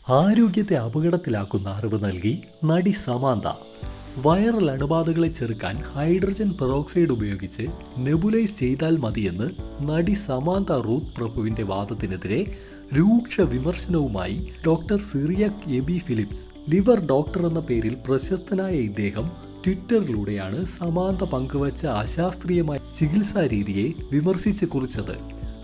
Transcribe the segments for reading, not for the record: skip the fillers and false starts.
ആരോഗ്യത്തെ അപകടത്തിലാക്കുന്ന അറിവ് നൽകി നടി സമാന്ത. വൈറൽ അണുബാധകളെ ചെറുക്കാൻ ഹൈഡ്രജൻ പെറോക്സൈഡ് ഉപയോഗിച്ച് നെബുലൈസ് ചെയ്താൽ മതിയെന്ന് നടി സമാന്ത റൂത്ത് പ്രഭുവിന്റെ വാദത്തിനെതിരെ രൂക്ഷ വിമർശനവുമായി doctor Cyriac Abby Philips. Liver doctor എന്ന പേരിൽ പ്രശസ്തനായ ഇദ്ദേഹം ട്വിറ്ററിലൂടെയാണ് സമാന്ത പങ്കുവച്ച അശാസ്ത്രീയമായ ചികിത്സാ രീതിയെ വിമർശിച്ച് കുറിച്ചത്.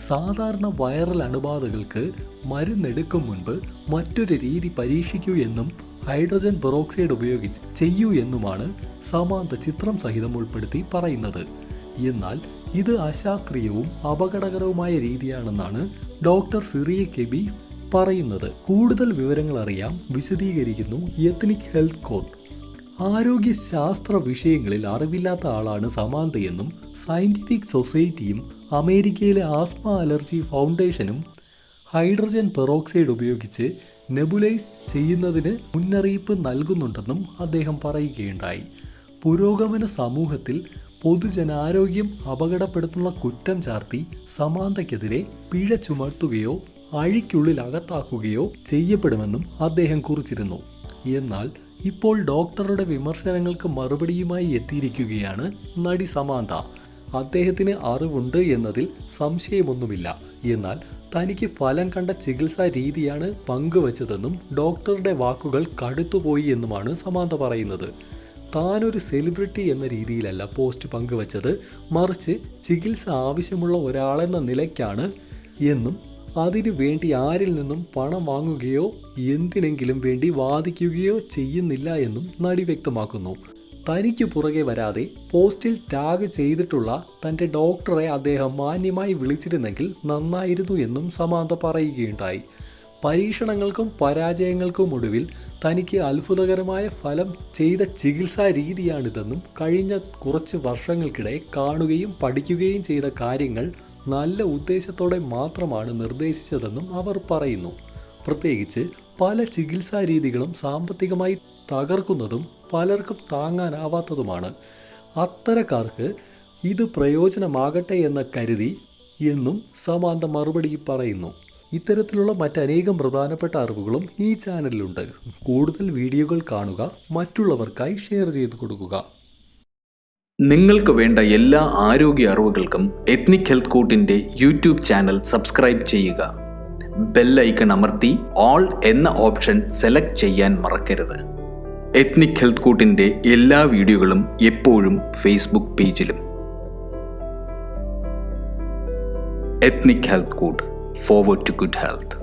സാധാരണ വൈറൽ അണുബാധകൾക്ക് മരുന്നെടുക്കും മുൻപ് മറ്റൊരു രീതി പരീക്ഷിക്കൂ എന്നും ഹൈഡ്രജൻ പെറോക്സൈഡ് ഉപയോഗിച്ച് ചെയ്യൂ എന്നുമാണ് സമാന്ത ചിത്രം സഹിതം ഉൾപ്പെടുത്തി പറയുന്നത്. എന്നാൽ ഇത് അശാസ്ത്രീയവും അപകടകരവുമായ രീതിയാണെന്നാണ് ഡോക്ടർ സിറിയക് എബി പറയുന്നത്. കൂടുതൽ വിവരങ്ങൾ അറിയാം, വിശദീകരിക്കുന്നു എത്നിക് ഹെൽത്ത് കോഡ്. ആരോഗ്യശാസ്ത്ര വിഷയങ്ങളിൽ അറിവില്ലാത്ത ആളാണ് സമാന്തയെന്നും സയന്റിഫിക് സൊസൈറ്റിയും അമേരിക്കയിലെ ആസ്മ അലർജി ഫൗണ്ടേഷനും ഹൈഡ്രജൻ പെറോക്സൈഡ് ഉപയോഗിച്ച് നെബുലൈസ് ചെയ്യുന്നതിന് മുന്നറിയിപ്പ് നൽകുന്നുണ്ടെന്നും അദ്ദേഹം പറയുകയുണ്ടായി. പുരോഗമന സമൂഹത്തിൽ പൊതുജനാരോഗ്യം അപകടപ്പെടുത്തുന്ന കുറ്റം ചാർത്തി സമാന്തയ്ക്കെതിരെ പിഴ ചുമത്തുകയോ അഴിക്കുള്ളിൽ അകത്താക്കുകയോ ചെയ്യപ്പെടുമെന്നും അദ്ദേഹം കുറിച്ചിരുന്നു. എന്നാൽ ഇപ്പോൾ ഡോക്ടറുടെ വിമർശനങ്ങൾക്ക് മറുപടിയുമായി എത്തിയിരിക്കുകയാണ് നടി സമാന്ത. അദ്ദേഹത്തിന് അറിവുണ്ട് എന്നതിൽ സംശയമൊന്നുമില്ല. എന്നാൽ തനിക്ക് ഫലം കണ്ട ചികിത്സാ രീതിയാണ് പങ്കുവച്ചതെന്നും ഡോക്ടറുടെ വാക്കുകൾ കടുത്തുപോയി എന്നുമാണ് സമാന്ത പറയുന്നത്. താനൊരു സെലിബ്രിറ്റി എന്ന രീതിയിലല്ല പോസ്റ്റ് പങ്കുവച്ചത്, മറിച്ച് ചികിത്സ ആവശ്യമുള്ള ഒരാളെന്ന നിലയ്ക്കാണ് എന്നും അതിനു വേണ്ടി ആരിൽ നിന്നും പണം വാങ്ങുകയോ എന്തിനെങ്കിലും വേണ്ടി വാദിക്കുകയോ ചെയ്യുന്നില്ല എന്നും നടി വ്യക്തമാക്കുന്നു. തനിക്ക് പുറകെ വരാതെ പോസ്റ്റിൽ ടാഗ് ചെയ്തിട്ടുള്ള തൻ്റെ ഡോക്ടറെ അദ്ദേഹം മാന്യമായി വിളിച്ചിരുന്നെങ്കിൽ നന്നായിരുന്നു എന്നും സമാന്ത പറയുകയുണ്ടായി. പരീക്ഷണങ്ങൾക്കും പരാജയങ്ങൾക്കും ഒടുവിൽ തനിക്ക് അത്ഭുതകരമായ ഫലം ചെയ്ത ചികിത്സാ രീതിയാണിതെന്നും കഴിഞ്ഞ കുറച്ച് വർഷങ്ങൾക്കിടെ കാണുകയും പഠിക്കുകയും ചെയ്ത കാര്യങ്ങൾ നല്ല ഉദ്ദേശത്തോടെ മാത്രമാണ് നിർദ്ദേശിച്ചതെന്നും അവർ പറയുന്നു. പ്രത്യേകിച്ച് പല ചികിത്സാ രീതികളും സാമ്പത്തികമായി തകർക്കുന്നതും പലർക്കും താങ്ങാനാവാത്തതുമാണ്. അത്തരക്കാർക്ക് ഇത് പ്രയോജനമാകട്ടെ എന്ന് കരുതി എന്നും സമാന്ത മറുപടി പറയുന്നു. ഇത്തരത്തിലുള്ള മറ്റനേകം പ്രധാനപ്പെട്ട അറിവുകളും ഈ ചാനലിലുണ്ട്. കൂടുതൽ വീഡിയോകൾ കാണുക, മറ്റുള്ളവർക്കായി ഷെയർ ചെയ്തു കൊടുക്കുക. നിങ്ങൾക്ക് വേണ്ട എല്ലാ ആരോഗ്യ അറിവുകൾക്കും എത്നിക് ഹെൽത്ത് കോഡിന്റെ യൂട്യൂബ് ചാനൽ സബ്സ്ക്രൈബ് ചെയ്യുക. ബെൽ ഐക്കൺ അമർത്തി ഓൾ എന്ന ഓപ്ഷൻ സെലക്ട് ചെയ്യാൻ മറക്കരുത്. എത്നിക് ഹെൽത്ത് കോഡിന്റെ എല്ലാ വീഡിയോകളും എപ്പോഴും ഫേസ്ബുക്ക് പേജിലും. Ethnic health code, forward to good health.